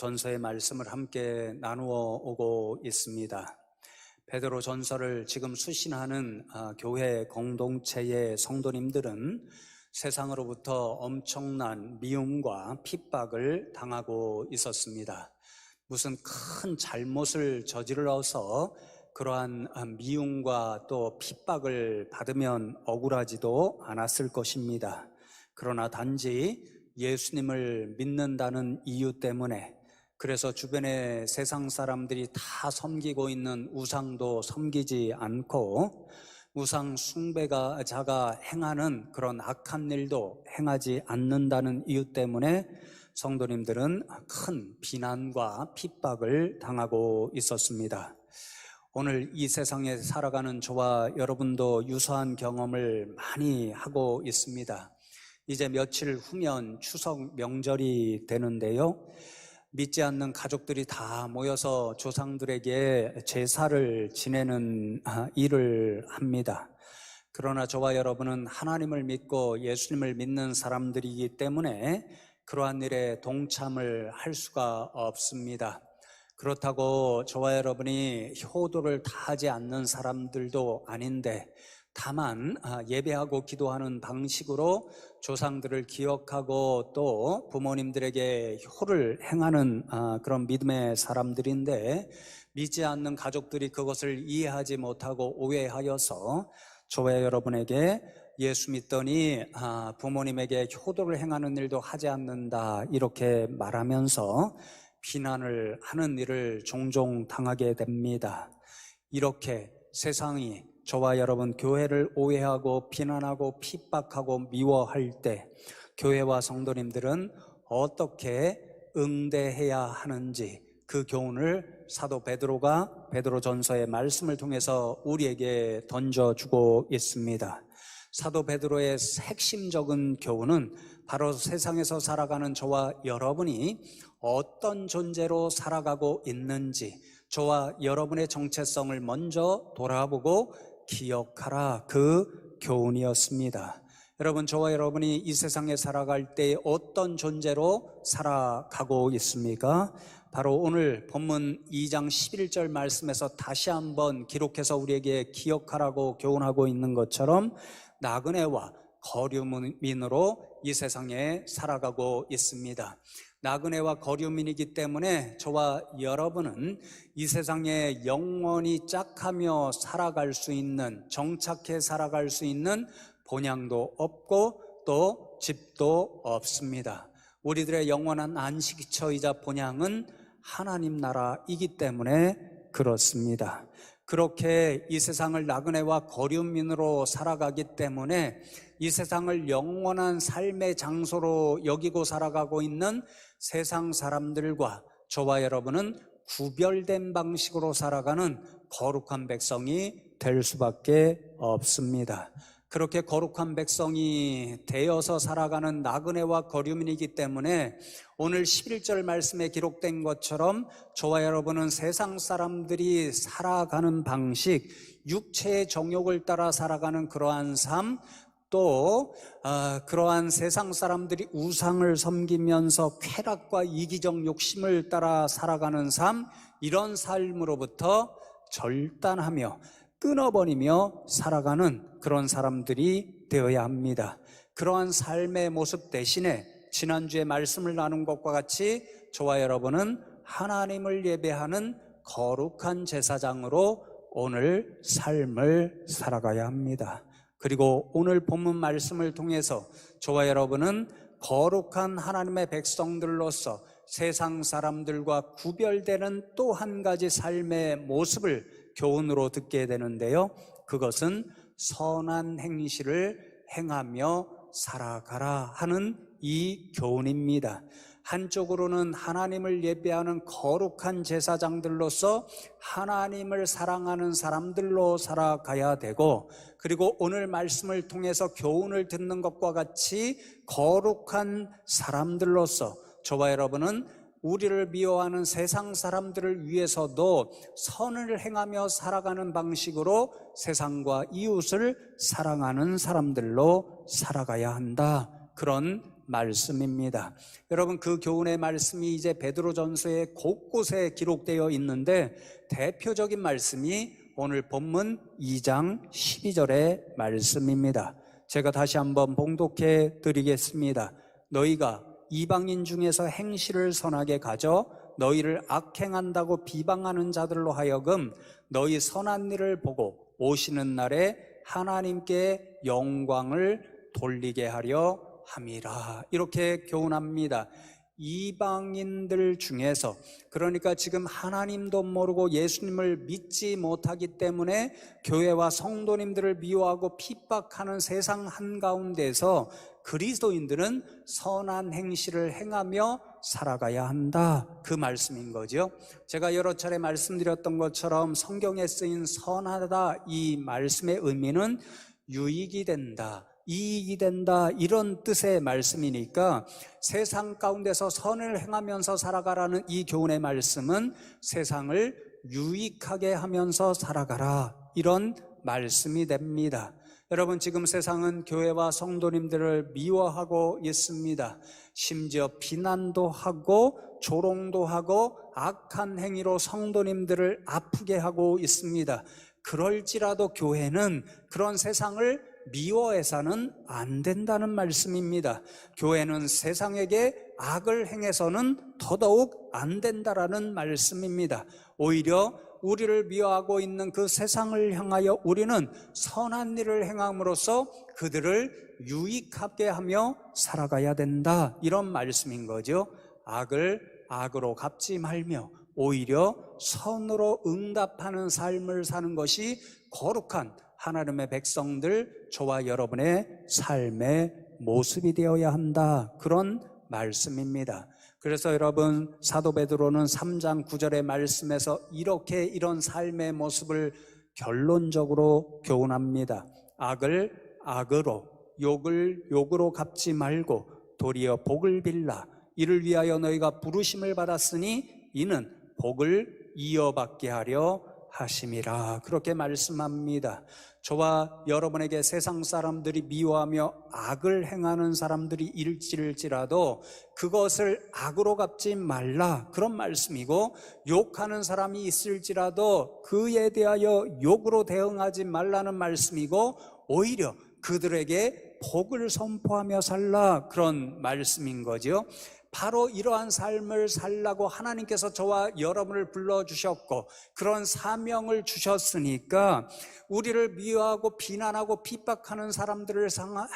전서의 말씀을 함께 나누어 오고 있습니다. 베드로 전서를 지금 수신하는 교회 공동체의 성도님들은 세상으로부터 엄청난 미움과 핍박을 당하고 있었습니다. 무슨 큰 잘못을 저질러서 그러한 미움과 또 핍박을 받으면 억울하지도 않았을 것입니다. 그러나 단지 예수님을 믿는다는 이유 때문에, 그래서 주변의 세상 사람들이 다 섬기고 있는 우상도 섬기지 않고 우상 숭배자가 행하는 그런 악한 일도 행하지 않는다는 이유 때문에 성도님들은 큰 비난과 핍박을 당하고 있었습니다. 오늘 이 세상에 살아가는 저와 여러분도 유사한 경험을 많이 하고 있습니다. 이제 며칠 후면 추석 명절이 되는데요, 믿지 않는 가족들이 다 모여서 조상들에게 제사를 지내는 일을 합니다. 그러나 저와 여러분은 하나님을 믿고 예수님을 믿는 사람들이기 때문에 그러한 일에 동참을 할 수가 없습니다. 그렇다고 저와 여러분이 효도를 다 하지 않는 사람들도 아닌데, 다만 예배하고 기도하는 방식으로 조상들을 기억하고 또 부모님들에게 효를 행하는 그런 믿음의 사람들인데, 믿지 않는 가족들이 그것을 이해하지 못하고 오해하여서 저와 여러분에게 예수 믿더니 부모님에게 효도를 행하는 일도 하지 않는다 이렇게 말하면서 비난을 하는 일을 종종 당하게 됩니다. 이렇게 세상이 저와 여러분 교회를 오해하고 비난하고 핍박하고 미워할 때 교회와 성도님들은 어떻게 응대해야 하는지, 그 교훈을 사도 베드로가 베드로전서의 말씀을 통해서 우리에게 던져주고 있습니다. 사도 베드로의 핵심적인 교훈은 바로 세상에서 살아가는 저와 여러분이 어떤 존재로 살아가고 있는지, 저와 여러분의 정체성을 먼저 돌아보고 기억하라, 그 교훈이었습니다. 여러분, 저와 여러분이 이 세상에 살아갈 때 어떤 존재로 살아가고 있습니까? 바로 오늘 본문 2장 11절 말씀에서 다시 한번 기록해서 우리에게 기억하라고 교훈하고 있는 것처럼 나그네와 거류민으로 이 세상에 살아가고 있습니다. 나그네와 거류민이기 때문에 저와 여러분은 이 세상에 영원히 짝하며 살아갈 수 있는, 정착해 살아갈 수 있는 본향도 없고 또 집도 없습니다. 우리들의 영원한 안식처이자 본향은 하나님 나라이기 때문에 그렇습니다. 그렇게 이 세상을 나그네와 거류민으로 살아가기 때문에 이 세상을 영원한 삶의 장소로 여기고 살아가고 있는 세상 사람들과 저와 여러분은 구별된 방식으로 살아가는 거룩한 백성이 될 수밖에 없습니다. 그렇게 거룩한 백성이 되어서 살아가는 나그네와 거류민이기 때문에 오늘 11절 말씀에 기록된 것처럼 저와 여러분은 세상 사람들이 살아가는 방식, 육체의 정욕을 따라 살아가는 그러한 삶, 또 그러한 세상 사람들이 우상을 섬기면서 쾌락과 이기적 욕심을 따라 살아가는 삶, 이런 삶으로부터 절단하며 끊어버리며 살아가는 그런 사람들이 되어야 합니다. 그러한 삶의 모습 대신에 지난주에 말씀을 나눈 것과 같이 저와 여러분은 하나님을 예배하는 거룩한 제사장으로 오늘 삶을 살아가야 합니다. 그리고 오늘 본문 말씀을 통해서 저와 여러분은 거룩한 하나님의 백성들로서 세상 사람들과 구별되는 또 한 가지 삶의 모습을 교훈으로 듣게 되는데요, 그것은 선한 행실을 행하며 살아가라 하는 이 교훈입니다. 한쪽으로는 하나님을 예배하는 거룩한 제사장들로서 하나님을 사랑하는 사람들로 살아가야 되고, 그리고 오늘 말씀을 통해서 교훈을 듣는 것과 같이 거룩한 사람들로서 저와 여러분은 우리를 미워하는 세상 사람들을 위해서도 선을 행하며 살아가는 방식으로 세상과 이웃을 사랑하는 사람들로 살아가야 한다, 그런 말씀입니다. 여러분, 그 교훈의 말씀이 이제 베드로전서에 곳곳에 기록되어 있는데 대표적인 말씀이 오늘 본문 2장 12절의 말씀입니다. 제가 다시 한번 봉독해 드리겠습니다. 너희가 이방인 중에서 행실을 선하게 가져 너희를 악행한다고 비방하는 자들로 하여금 너희 선한 일을 보고 오시는 날에 하나님께 영광을 돌리게 하려 함이라. 이렇게 교훈합니다. 이방인들 중에서, 그러니까 지금 하나님도 모르고 예수님을 믿지 못하기 때문에 교회와 성도님들을 미워하고 핍박하는 세상 한가운데서 그리스도인들은 선한 행실을 행하며 살아가야 한다, 그 말씀인 거죠. 제가 여러 차례 말씀드렸던 것처럼 성경에 쓰인 선하다, 이 말씀의 의미는 유익이 된다, 이익이 된다, 이런 뜻의 말씀이니까 세상 가운데서 선을 행하면서 살아가라는 이 교훈의 말씀은 세상을 유익하게 하면서 살아가라, 이런 말씀이 됩니다. 여러분, 지금 세상은 교회와 성도님들을 미워하고 있습니다. 심지어 비난도 하고 조롱도 하고 악한 행위로 성도님들을 아프게 하고 있습니다. 그럴지라도 교회는 그런 세상을 미워해서는 안 된다는 말씀입니다. 교회는 세상에게 악을 행해서는 더더욱 안 된다라는 말씀입니다. 오히려 우리를 미워하고 있는 그 세상을 향하여 우리는 선한 일을 행함으로써 그들을 유익하게 하며 살아가야 된다, 이런 말씀인 거죠. 악을 악으로 갚지 말며 오히려 선으로 응답하는 삶을 사는 것이 거룩한 하나님의 백성들, 저와 여러분의 삶의 모습이 되어야 한다, 그런 말씀입니다. 그래서 여러분, 사도 베드로는 3장 9절의 말씀에서 이렇게 이런 삶의 모습을 결론적으로 교훈합니다. 악을 악으로, 욕을 욕으로 갚지 말고 도리어 복을 빌라. 이를 위하여 너희가 부르심을 받았으니 이는 복을 이어받게 하려 하심이라. 그렇게 말씀합니다. 저와 여러분에게 세상 사람들이 미워하며 악을 행하는 사람들이 일지라도 그것을 악으로 갚지 말라, 그런 말씀이고, 욕하는 사람이 있을지라도 그에 대하여 욕으로 대응하지 말라는 말씀이고, 오히려 그들에게 복을 선포하며 살라, 그런 말씀인 거죠. 바로 이러한 삶을 살라고 하나님께서 저와 여러분을 불러주셨고 그런 사명을 주셨으니까 우리를 미워하고 비난하고 핍박하는 사람들을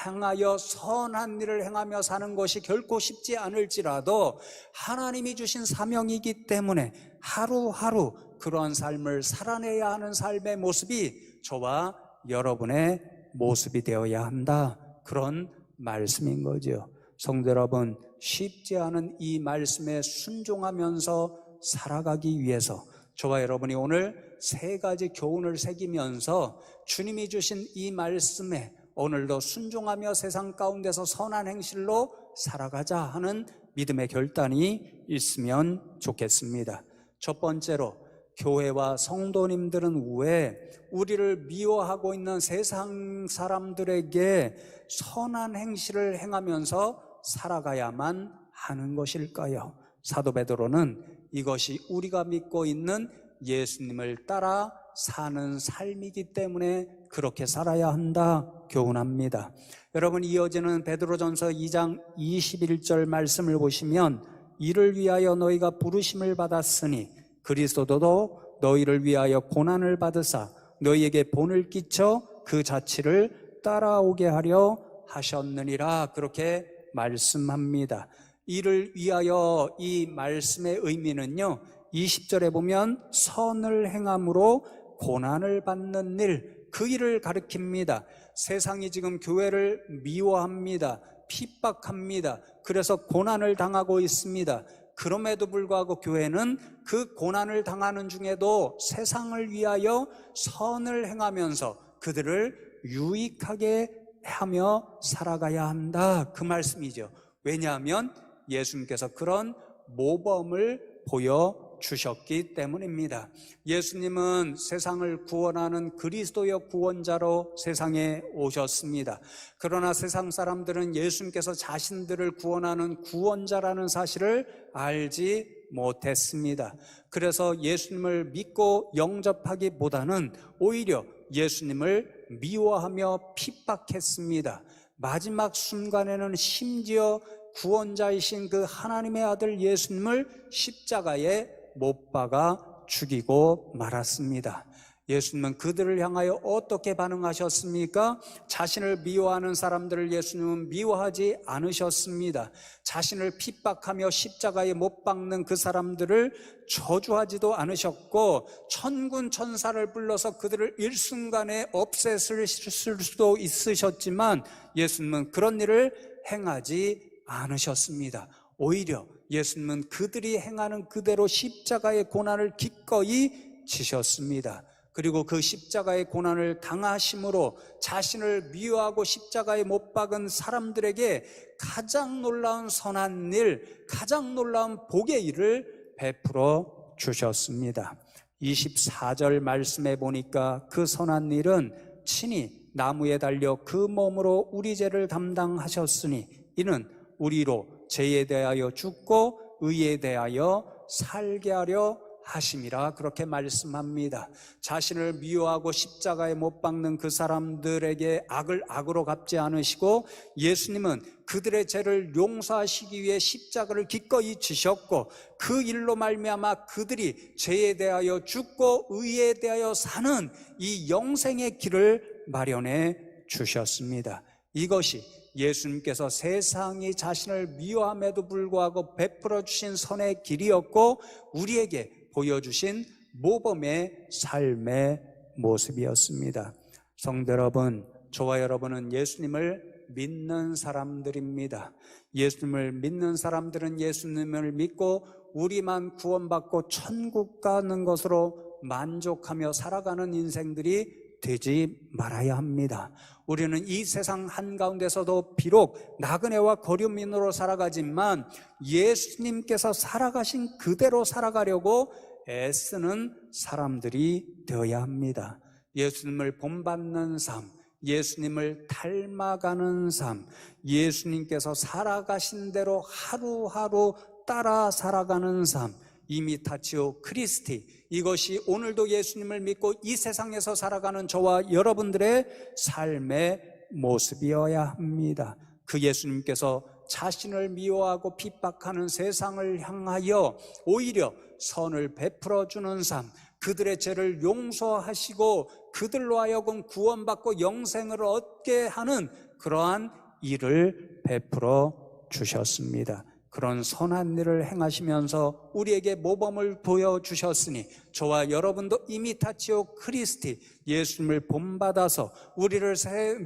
향하여 선한 일을 행하며 사는 것이 결코 쉽지 않을지라도 하나님이 주신 사명이기 때문에 하루하루 그러한 삶을 살아내야 하는 삶의 모습이 저와 여러분의 모습이 되어야 한다, 그런 말씀인 거죠. 성도 여러분, 쉽지 않은 이 말씀에 순종하면서 살아가기 위해서 저와 여러분이 오늘 3가지 교훈을 새기면서 주님이 주신 이 말씀에 오늘도 순종하며 세상 가운데서 선한 행실로 살아가자 하는 믿음의 결단이 있으면 좋겠습니다. 첫 번째로, 교회와 성도님들은 왜 우리를 미워하고 있는 세상 사람들에게 선한 행실을 행하면서 살아가야만 하는 것일까요? 사도 베드로는 이것이 우리가 믿고 있는 예수님을 따라 사는 삶이기 때문에 그렇게 살아야 한다 교훈합니다. 여러분, 이어지는 베드로전서 2장 21절 말씀을 보시면 이를 위하여 너희가 부르심을 받았으니 그리스도도 너희를 위하여 고난을 받으사 너희에게 본을 끼쳐 그 자취를 따라오게 하려 하셨느니라, 그렇게 말씀합니다. 이를 위하여, 이 말씀의 의미는요, 20절에 보면 선을 행함으로 고난을 받는 일, 그 일을 가리킵니다. 세상이 지금 교회를 미워합니다. 핍박합니다. 그래서 고난을 당하고 있습니다. 그럼에도 불구하고 교회는 그 고난을 당하는 중에도 세상을 위하여 선을 행하면서 그들을 유익하게 하며 살아가야 한다, 그 말씀이죠. 왜냐하면 예수님께서 그런 모범을 보여 주셨기 때문입니다. 예수님은 세상을 구원하는 그리스도의 구원자로 세상에 오셨습니다. 그러나 세상 사람들은 예수님께서 자신들을 구원하는 구원자라는 사실을 알지 못했습니다. 그래서 예수님을 믿고 영접하기보다는 오히려 예수님을 미워하며 핍박했습니다. 마지막 순간에는 심지어 구원자이신 그 하나님의 아들 예수님을 십자가에 못 박아 죽이고 말았습니다. 예수님은 그들을 향하여 어떻게 반응하셨습니까? 자신을 미워하는 사람들을 예수님은 미워하지 않으셨습니다. 자신을 핍박하며 십자가에 못 박는 그 사람들을 저주하지도 않으셨고, 천군 천사를 불러서 그들을 일순간에 없애실 수도 있으셨지만 예수님은 그런 일을 행하지 않으셨습니다. 오히려 예수님은 그들이 행하는 그대로 십자가의 고난을 기꺼이 지셨습니다. 그리고 그 십자가의 고난을 당하심으로 자신을 미워하고 십자가에 못 박은 사람들에게 가장 놀라운 선한 일, 가장 놀라운 복의 일을 베풀어 주셨습니다. 24절 말씀에 보니까 그 선한 일은 친히 나무에 달려 그 몸으로 우리 죄를 담당하셨으니 이는 우리로 죄에 대하여 죽고 의에 대하여 살게 하려 하심이라, 그렇게 말씀합니다. 자신을 미워하고 십자가에 못 박는 그 사람들에게 악을 악으로 갚지 않으시고, 예수님은 그들의 죄를 용서하시기 위해 십자가를 기꺼이 지셨고, 그 일로 말미암아 그들이 죄에 대하여 죽고 의에 대하여 사는 이 영생의 길을 마련해 주셨습니다. 이것이 예수님께서 세상이 자신을 미워함에도 불구하고 베풀어 주신 선의 길이었고, 우리에게 보여주신 모범의 삶의 모습이었습니다. 성도 여러분, 저와 여러분은 예수님을 믿는 사람들입니다. 예수님을 믿는 사람들은 예수님을 믿고 우리만 구원받고 천국 가는 것으로 만족하며 살아가는 인생들이 되지 말아야 합니다. 우리는 이 세상 한가운데서도 비록 나그네와 거류민으로 살아가지만 예수님께서 살아가신 그대로 살아가려고 애쓰는 사람들이 되어야 합니다. 예수님을 본받는 삶, 예수님을 닮아가는 삶, 예수님께서 살아가신 대로 하루하루 따라 살아가는 삶, 이미타치오 크리스티, 이것이 오늘도 예수님을 믿고 이 세상에서 살아가는 저와 여러분들의 삶의 모습이어야 합니다. 그 예수님께서 자신을 미워하고 핍박하는 세상을 향하여 오히려 선을 베풀어 주는 삶, 그들의 죄를 용서하시고 그들로 하여금 구원받고 영생을 얻게 하는 그러한 일을 베풀어 주셨습니다. 그런 선한 일을 행하시면서 우리에게 모범을 보여주셨으니 저와 여러분도 이미타치오 크리스티, 예수님을 본받아서 우리를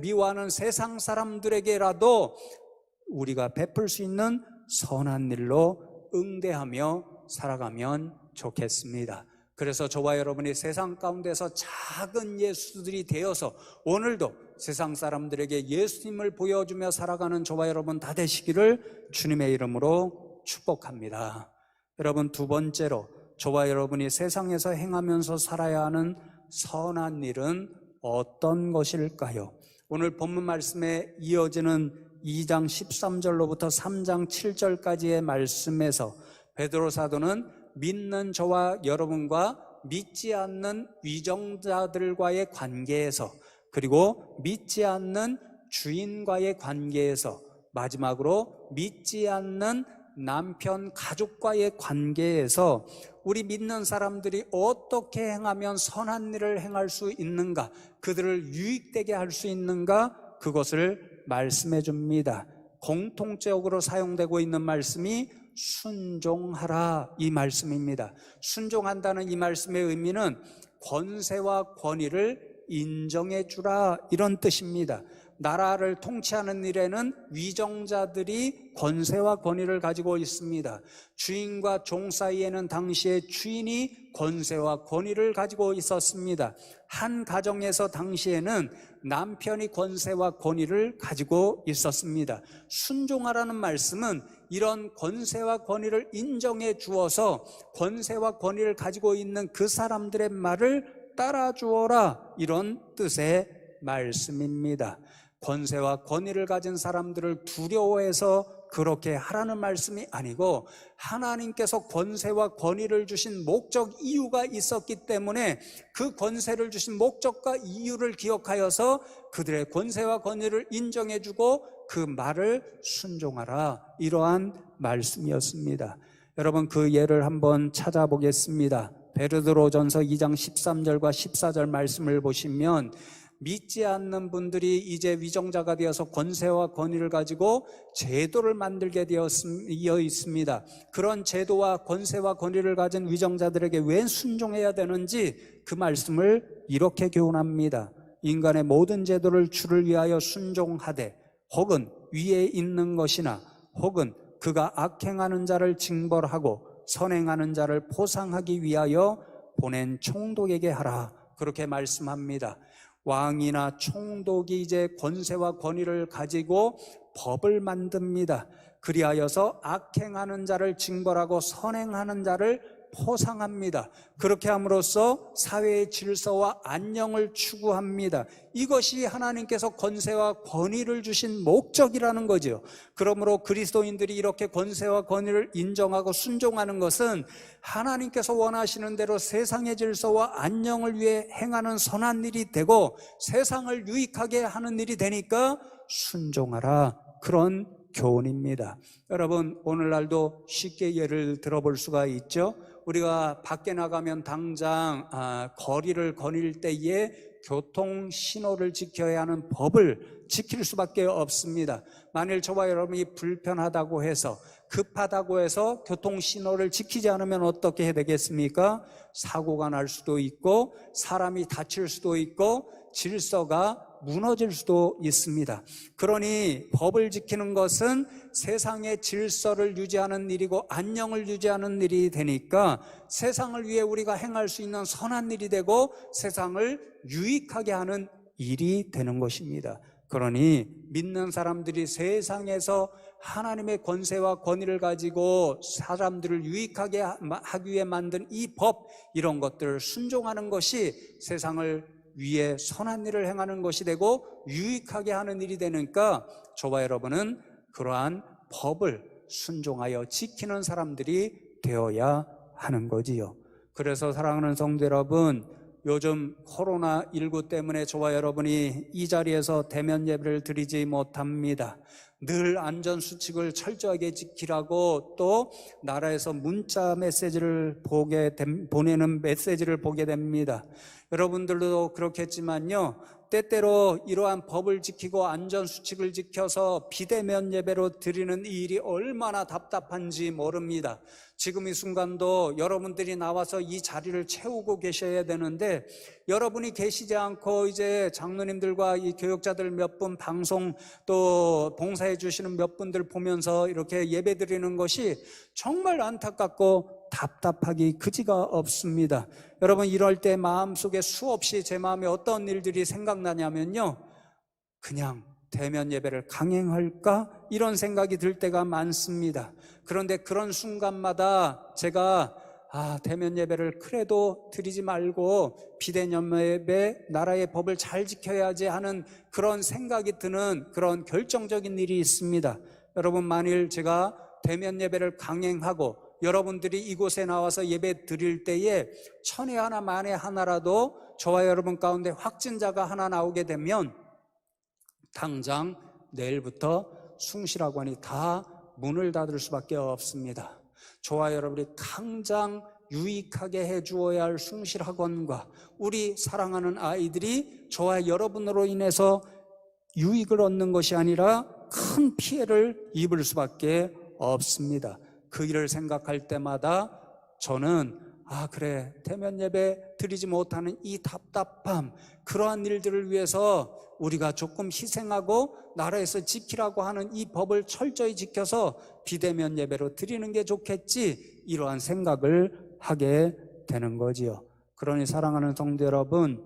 미워하는 세상 사람들에게라도 우리가 베풀 수 있는 선한 일로 응대하며 살아가면 좋겠습니다. 그래서 저와 여러분이 세상 가운데서 작은 예수들이 되어서 오늘도 세상 사람들에게 예수님을 보여주며 살아가는 저와 여러분 다 되시기를 주님의 이름으로 축복합니다. 여러분, 두 번째로 저와 여러분이 세상에서 행하면서 살아야 하는 선한 일은 어떤 것일까요? 오늘 본문 말씀에 이어지는 2장 13절로부터 3장 7절까지의 말씀에서 베드로 사도는 믿는 저와 여러분과 믿지 않는 위정자들과의 관계에서, 그리고 믿지 않는 주인과의 관계에서, 마지막으로 믿지 않는 남편 가족과의 관계에서 우리 믿는 사람들이 어떻게 행하면 선한 일을 행할 수 있는가, 그들을 유익되게 할 수 있는가, 그것을 말씀해 줍니다. 공통적으로 사용되고 있는 말씀이 순종하라, 이 말씀입니다. 순종한다는 이 말씀의 의미는 권세와 권위를 인정해 주라, 이런 뜻입니다. 나라를 통치하는 일에는 위정자들이 권세와 권위를 가지고 있습니다. 주인과 종 사이에는 당시에 주인이 권세와 권위를 가지고 있었습니다. 한 가정에서 당시에는 남편이 권세와 권위를 가지고 있었습니다. 순종하라는 말씀은 이런 권세와 권위를 인정해 주어서 권세와 권위를 가지고 있는 그 사람들의 말을 따라 주어라, 이런 뜻의 말씀입니다. 권세와 권위를 가진 사람들을 두려워해서 그렇게 하라는 말씀이 아니고, 하나님께서 권세와 권위를 주신 목적, 이유가 있었기 때문에 그 권세를 주신 목적과 이유를 기억하여서 그들의 권세와 권위를 인정해주고 그 말을 순종하라, 이러한 말씀이었습니다. 여러분, 그 예를 한번 찾아보겠습니다. 베드로전서 2장 13절과 14절 말씀을 보시면, 믿지 않는 분들이 이제 위정자가 되어서 권세와 권위를 가지고 제도를 만들게 되어 있습니다. 그런 제도와 권세와 권위를 가진 위정자들에게 왜 순종해야 되는지 그 말씀을 이렇게 교훈합니다. 인간의 모든 제도를 주를 위하여 순종하되, 혹은 위에 있는 것이나 혹은 그가 악행하는 자를 징벌하고 선행하는 자를 보상하기 위하여 보낸 총독에게 하라, 그렇게 말씀합니다. 왕이나 총독이 이제 권세와 권위를 가지고 법을 만듭니다. 그리하여서 악행하는 자를 징벌하고 선행하는 자를 포상합니다. 그렇게 함으로써 사회의 질서와 안녕을 추구합니다. 이것이 하나님께서 권세와 권위를 주신 목적이라는 거죠. 그러므로 그리스도인들이 이렇게 권세와 권위를 인정하고 순종하는 것은 하나님께서 원하시는 대로 세상의 질서와 안녕을 위해 행하는 선한 일이 되고 세상을 유익하게 하는 일이 되니까 순종하라, 그런 교훈입니다. 여러분, 오늘날도 쉽게 예를 들어볼 수가 있죠. 우리가 밖에 나가면 당장 거리를 거닐 때에 교통 신호를 지켜야 하는 법을 지킬 수밖에 없습니다. 만일 저와 여러분이 불편하다고 해서, 급하다고 해서 교통 신호를 지키지 않으면 어떻게 해야 되겠습니까? 사고가 날 수도 있고 사람이 다칠 수도 있고 질서가 무너질 수도 있습니다. 그러니 법을 지키는 것은 세상의 질서를 유지하는 일이고 안녕을 유지하는 일이 되니까 세상을 위해 우리가 행할 수 있는 선한 일이 되고 세상을 유익하게 하는 일이 되는 것입니다. 그러니 믿는 사람들이 세상에서 하나님의 권세와 권위를 가지고 사람들을 유익하게 하기 위해 만든 이 법, 이런 것들을 순종하는 것이 세상을 위에 선한 일을 행하는 것이 되고 유익하게 하는 일이 되니까 저와 여러분은 그러한 법을 순종하여 지키는 사람들이 되어야 하는 거지요. 그래서 사랑하는 성도 여러분, 요즘 코로나19 때문에 저와 여러분이 이 자리에서 대면 예배를 드리지 못합니다. 늘 안전수칙을 철저하게 지키라고 또 나라에서 문자 메시지를 보내는 메시지를 보게 됩니다. 여러분들도 그렇겠지만요, 때때로 이러한 법을 지키고 안전수칙을 지켜서 비대면 예배로 드리는 이 일이 얼마나 답답한지 모릅니다. 지금 이 순간도 여러분들이 나와서 이 자리를 채우고 계셔야 되는데 여러분이 계시지 않고 이제 장로님들과 이 교역자들 몇 분, 방송 또 봉사해 주시는 몇 분들 보면서 이렇게 예배 드리는 것이 정말 안타깝고 답답하기 그지가 없습니다. 여러분, 이럴 때 마음속에 수없이 제 마음에 어떤 일들이 생각나냐면요, 그냥 대면 예배를 강행할까? 이런 생각이 들 때가 많습니다. 그런데 그런 순간마다 제가 대면 예배를 그래도 드리지 말고 비대면 예배, 나라의 법을 잘 지켜야지 하는 그런 생각이 드는 그런 결정적인 일이 있습니다. 여러분, 만일 제가 대면 예배를 강행하고 여러분들이 이곳에 나와서 예배 드릴 때에 천에 하나 만에 하나라도 저와 여러분 가운데 확진자가 하나 나오게 되면 당장 내일부터 숭실학원이 다 문을 닫을 수밖에 없습니다. 저와 여러분이 당장 유익하게 해주어야 할 숭실학원과 우리 사랑하는 아이들이 저와 여러분으로 인해서 유익을 얻는 것이 아니라 큰 피해를 입을 수밖에 없습니다. 그 일을 생각할 때마다 저는 그래, 대면 예배 드리지 못하는 이 답답함, 그러한 일들을 위해서 우리가 조금 희생하고 나라에서 지키라고 하는 이 법을 철저히 지켜서 비대면 예배로 드리는 게 좋겠지, 이러한 생각을 하게 되는 거지요. 그러니 사랑하는 성도 여러분,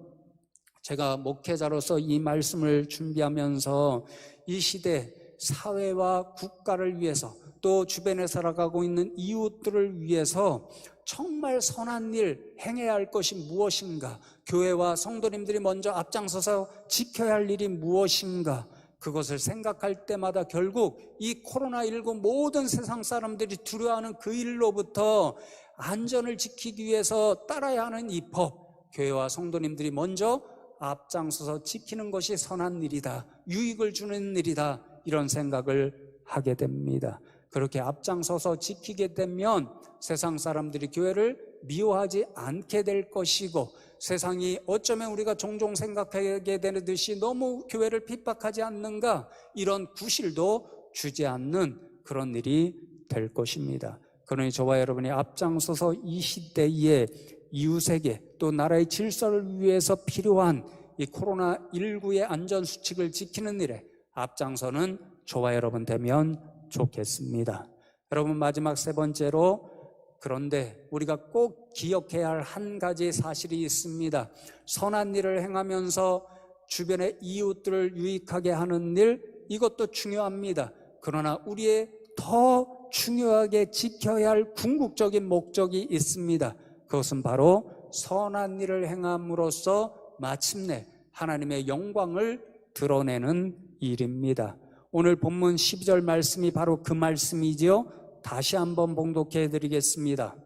제가 목회자로서 이 말씀을 준비하면서 이 시대 사회와 국가를 위해서 또 주변에 살아가고 있는 이웃들을 위해서 정말 선한 일 행해야 할 것이 무엇인가, 교회와 성도님들이 먼저 앞장서서 지켜야 할 일이 무엇인가, 그것을 생각할 때마다 결국 이 코로나19 모든 세상 사람들이 두려워하는 그 일로부터 안전을 지키기 위해서 따라야 하는 이 법, 교회와 성도님들이 먼저 앞장서서 지키는 것이 선한 일이다, 유익을 주는 일이다, 이런 생각을 하게 됩니다. 그렇게 앞장서서 지키게 되면 세상 사람들이 교회를 미워하지 않게 될 것이고, 세상이 어쩌면 우리가 종종 생각하게 되듯이 너무 교회를 핍박하지 않는가, 이런 구실도 주지 않는 그런 일이 될 것입니다. 그러니 저와 여러분이 앞장서서 이 시대에 이웃에게 또 나라의 질서를 위해서 필요한 이 코로나19의 안전수칙을 지키는 일에 앞장서는 저와 여러분 되면 좋겠습니다. 여러분, 마지막 세 번째로, 그런데 우리가 꼭 기억해야 할 한 가지 사실이 있습니다. 선한 일을 행하면서 주변의 이웃들을 유익하게 하는 일, 이것도 중요합니다. 그러나 우리의 더 중요하게 지켜야 할 궁극적인 목적이 있습니다. 그것은 바로 선한 일을 행함으로써 마침내 하나님의 영광을 드러내는 일입니다. 오늘 본문 12절 말씀이 바로 그 말씀이지요. 다시 한번 봉독해 드리겠습니다.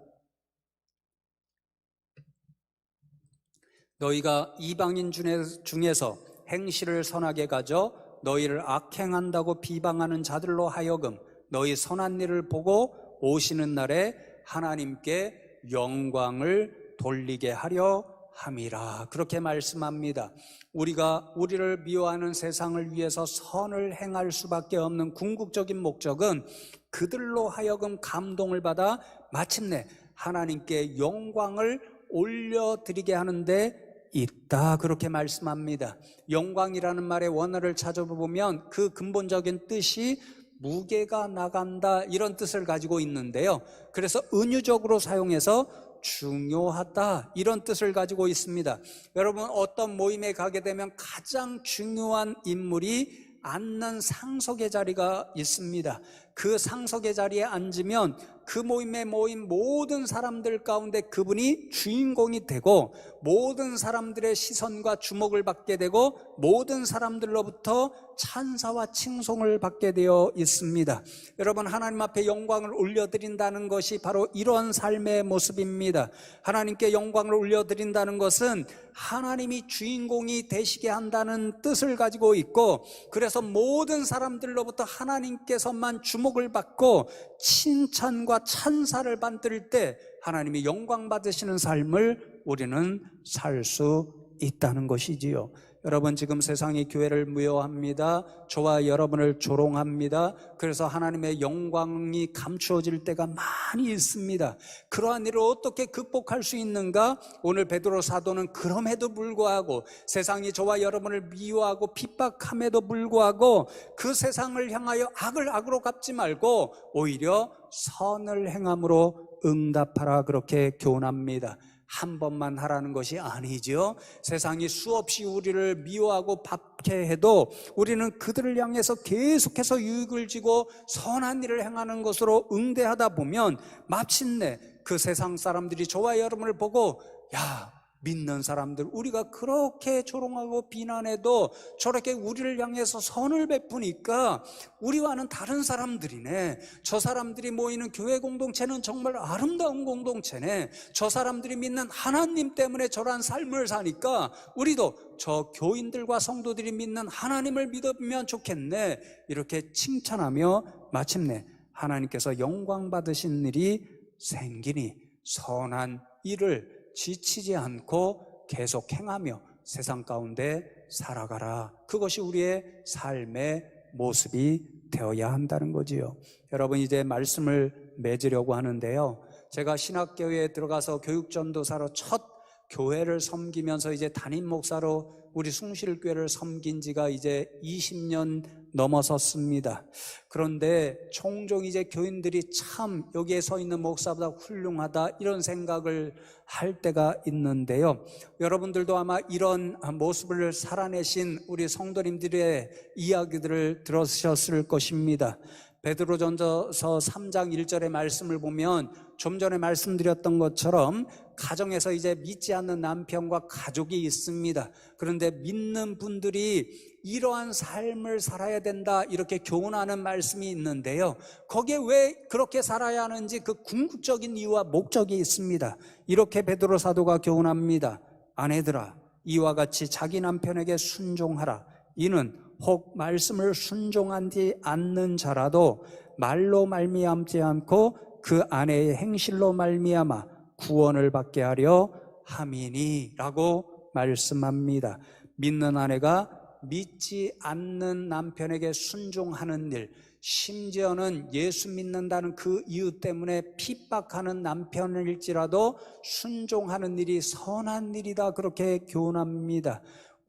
너희가 이방인 중에서 행실을 선하게 가져 너희를 악행한다고 비방하는 자들로 하여금 너희 선한 일을 보고 오시는 날에 하나님께 영광을 돌리게 하려 함이라. 그렇게 말씀합니다. 우리가 우리를 미워하는 세상을 위해서 선을 행할 수밖에 없는 궁극적인 목적은 그들로 하여금 감동을 받아 마침내 하나님께 영광을 올려드리게 하는데 있다, 그렇게 말씀합니다. 영광이라는 말의 원어를 찾아보면 그 근본적인 뜻이 무게가 나간다, 이런 뜻을 가지고 있는데요, 그래서 은유적으로 사용해서 중요하다, 이런 뜻을 가지고 있습니다. 여러분, 어떤 모임에 가게 되면 가장 중요한 인물이 앉는 상석의 자리가 있습니다. 그 상석의 자리에 앉으면 그 모임에 모인 모든 사람들 가운데 그분이 주인공이 되고 모든 사람들의 시선과 주목을 받게 되고 모든 사람들로부터 찬사와 칭송을 받게 되어 있습니다. 여러분, 하나님 앞에 영광을 올려드린다는 것이 바로 이런 삶의 모습입니다. 하나님께 영광을 올려드린다는 것은 하나님이 주인공이 되시게 한다는 뜻을 가지고 있고, 그래서 모든 사람들로부터 하나님께서만 주목을 받고 칭찬과 찬사를 받을 때 하나님이 영광 받으시는 삶을 우리는 살 수 있다는 것이지요. 여러분, 지금 세상이 교회를 미워합니다. 저와 여러분을 조롱합니다. 그래서 하나님의 영광이 감추어질 때가 많이 있습니다. 그러한 일을 어떻게 극복할 수 있는가? 오늘 베드로 사도는 그럼에도 불구하고, 세상이 저와 여러분을 미워하고 핍박함에도 불구하고 그 세상을 향하여 악을 악으로 갚지 말고 오히려 선을 행함으로 응답하라, 그렇게 교훈합니다. 한 번만 하라는 것이 아니죠. 세상이 수없이 우리를 미워하고 박해해도 우리는 그들을 향해서 계속해서 유익을 지고 선한 일을 행하는 것으로 응대하다 보면 마침내 그 세상 사람들이 저와 여러분을 보고, 야, 믿는 사람들, 우리가 그렇게 조롱하고 비난해도 저렇게 우리를 향해서 선을 베푸니까 우리와는 다른 사람들이네, 저 사람들이 모이는 교회 공동체는 정말 아름다운 공동체네, 저 사람들이 믿는 하나님 때문에 저러한 삶을 사니까 우리도 저 교인들과 성도들이 믿는 하나님을 믿으면 좋겠네, 이렇게 칭찬하며 마침내 하나님께서 영광 받으신 일이 생기니 선한 일을 지치지 않고 계속 행하며 세상 가운데 살아가라. 그것이 우리의 삶의 모습이 되어야 한다는 거지요. 여러분, 이제 말씀을 맺으려고 하는데요, 제가 신학교에 들어가서 교육전도사로 첫 교회를 섬기면서 이제 담임 목사로 우리 숭실교회를 섬긴 지가 이제 20년 넘어섰습니다. 그런데 종종 이제 교인들이 참 여기에 서 있는 목사보다 훌륭하다, 이런 생각을 할 때가 있는데요, 여러분들도 아마 이런 모습을 살아내신 우리 성도님들의 이야기들을 들으셨을 것입니다. 베드로전서 3장 1절의 말씀을 보면 좀 전에 말씀드렸던 것처럼 가정에서 이제 믿지 않는 남편과 가족이 있습니다. 그런데 믿는 분들이 이러한 삶을 살아야 된다 이렇게 교훈하는 말씀이 있는데요, 거기에 왜 그렇게 살아야 하는지 그 궁극적인 이유와 목적이 있습니다. 이렇게 베드로 사도가 교훈합니다. 아내들아, 이와 같이 자기 남편에게 순종하라. 이는 혹 말씀을 순종하지 않는 자라도 말로 말미암지 않고 그 아내의 행실로 말미암아 구원을 받게 하려 함이니 라고 말씀합니다. 믿는 아내가 믿지 않는 남편에게 순종하는 일, 심지어는 예수 믿는다는 그 이유 때문에 핍박하는 남편일지라도 순종하는 일이 선한 일이다 그렇게 교훈합니다.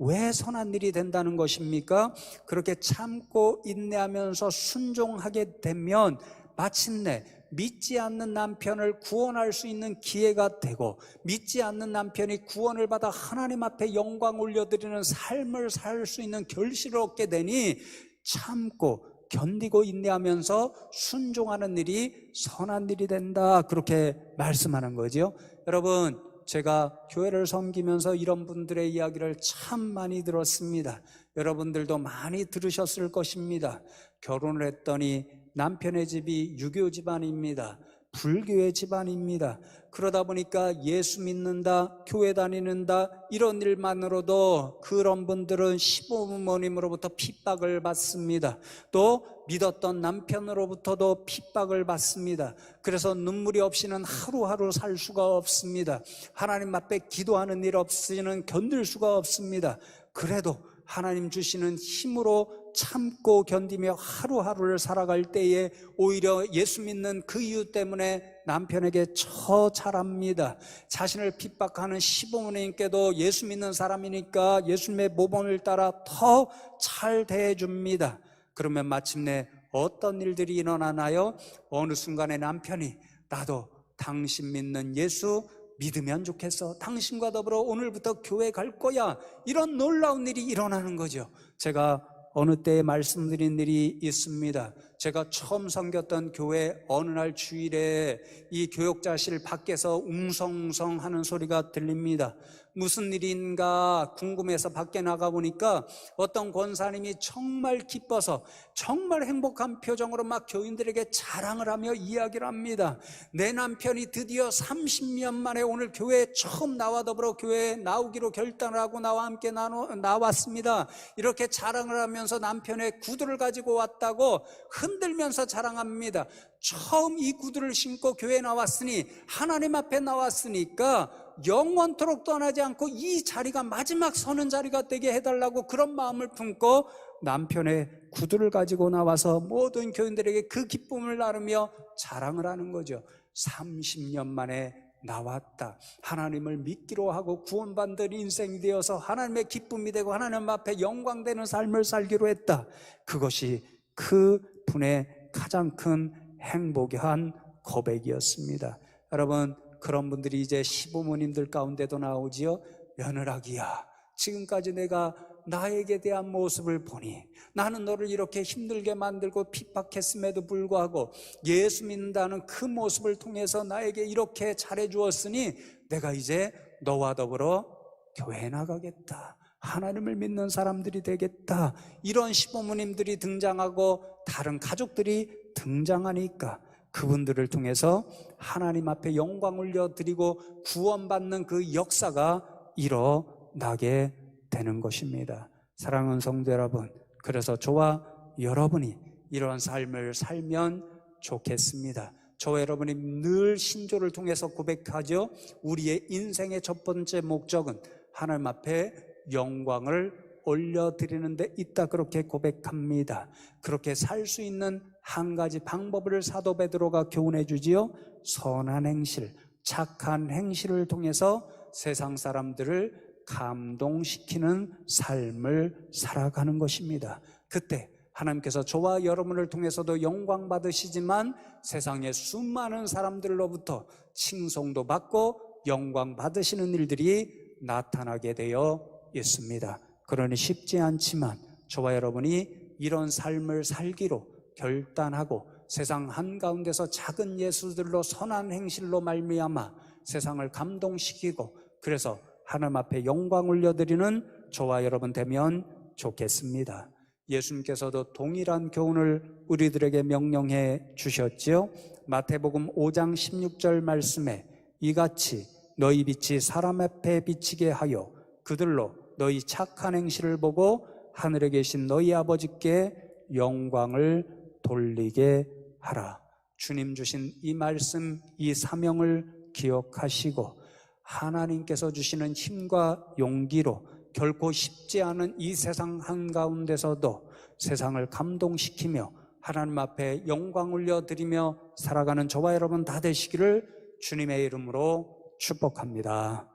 왜 선한 일이 된다는 것입니까? 그렇게 참고 인내하면서 순종하게 되면 마침내 믿지 않는 남편을 구원할 수 있는 기회가 되고, 믿지 않는 남편이 구원을 받아 하나님 앞에 영광 올려드리는 삶을 살 수 있는 결실을 얻게 되니 참고 견디고 인내하면서 순종하는 일이 선한 일이 된다 그렇게 말씀하는 거죠. 여러분, 제가 교회를 섬기면서 이런 분들의 이야기를 참 많이 들었습니다. 여러분들도 많이 들으셨을 것입니다. 결혼을 했더니 남편의 집이 유교 집안입니다. 불교의 집안입니다. 그러다 보니까 예수 믿는다, 교회 다니는다 이런 일만으로도 그런 분들은 시부모님으로부터 핍박을 받습니다. 또 믿었던 남편으로부터도 핍박을 받습니다. 그래서 눈물이 없이는 하루하루 살 수가 없습니다. 하나님 앞에 기도하는 일 없이는 견딜 수가 없습니다. 그래도 하나님 주시는 힘으로 참고 견디며 하루하루를 살아갈 때에 오히려 예수 믿는 그 이유 때문에 남편에게 처잘합니다. 자신을 핍박하는 시부모님께도 예수 믿는 사람이니까 예수님의 모범을 따라 더 잘 대해줍니다. 그러면 마침내 어떤 일들이 일어나나요? 어느 순간에 남편이 나도 당신 믿는 예수 믿으면 좋겠어, 당신과 더불어 오늘부터 교회 갈 거야, 이런 놀라운 일이 일어나는 거죠. 제가 어느 때에 말씀드린 일이 있습니다. 제가 처음 섬겼던 교회 어느 날 주일에 이 교역자실 밖에서 웅성웅성 하는 소리가 들립니다. 무슨 일인가 궁금해서 밖에 나가보니까 어떤 권사님이 정말 기뻐서 정말 행복한 표정으로 막 교인들에게 자랑을 하며 이야기를 합니다. 내 남편이 드디어 30년 만에 오늘 교회에 처음 나와 더불어 교회에 나오기로 결단을 하고 나와 함께 나왔습니다. 이렇게 자랑을 하면서 남편의 구두를 가지고 왔다고 흔들면서 자랑합니다. 처음 이 구두를 신고 교회에 나왔으니, 하나님 앞에 나왔으니까 영원토록 떠나지 않고 이 자리가 마지막 서는 자리가 되게 해달라고 그런 마음을 품고 남편의 구두를 가지고 나와서 모든 교인들에게 그 기쁨을 나누며 자랑을 하는 거죠. 30년 만에 나왔다, 하나님을 믿기로 하고 구원받는 인생이 되어서 하나님의 기쁨이 되고 하나님 앞에 영광되는 삶을 살기로 했다. 그것이 그 분의 가장 큰 행복한 고백이었습니다. 여러분, 그런 분들이 이제 시부모님들 가운데도 나오지요. 며느라기야, 지금까지 내가 나에게 대한 모습을 보니 나는 너를 이렇게 힘들게 만들고 핍박했음에도 불구하고 예수 믿는다는 그 모습을 통해서 나에게 이렇게 잘해주었으니 내가 이제 너와 더불어 교회에 나가겠다, 하나님을 믿는 사람들이 되겠다, 이런 시부모님들이 등장하고 다른 가족들이 등장하니까 그분들을 통해서 하나님 앞에 영광 올려드리고 구원받는 그 역사가 일어나게 되는 것입니다. 사랑하는 성도 여러분, 그래서 저와 여러분이 이런 삶을 살면 좋겠습니다. 저와 여러분이 늘 신조를 통해서 고백하죠. 우리의 인생의 첫 번째 목적은 하나님 앞에 영광을 올려드리는 데 있다 그렇게 고백합니다. 그렇게 살 수 있는 한 가지 방법을 사도 베드로가 교훈해 주지요. 선한 행실, 착한 행실을 통해서 세상 사람들을 감동시키는 삶을 살아가는 것입니다. 그때 하나님께서 저와 여러분을 통해서도 영광 받으시지만 세상의 수많은 사람들로부터 칭송도 받고 영광 받으시는 일들이 나타나게 되어 있습니다. 그러니 쉽지 않지만 저와 여러분이 이런 삶을 살기로 결단하고 세상 한가운데서 작은 예수들로 선한 행실로 말미암아 세상을 감동시키고 그래서 하나님 앞에 영광 올려드리는 저와 여러분 되면 좋겠습니다. 예수님께서도 동일한 교훈을 우리들에게 명령해 주셨지요. 마태복음 5장 16절 말씀에 이같이 너희 빛이 사람 앞에 비치게 하여 그들로 너희 착한 행실을 보고 하늘에 계신 너희 아버지께 영광을 돌리게 하라. 주님 주신 이 말씀, 이 사명을 기억하시고 하나님께서 주시는 힘과 용기로 결코 쉽지 않은 이 세상 한가운데서도 세상을 감동시키며 하나님 앞에 영광 올려드리며 살아가는 저와 여러분 다 되시기를 주님의 이름으로 축복합니다.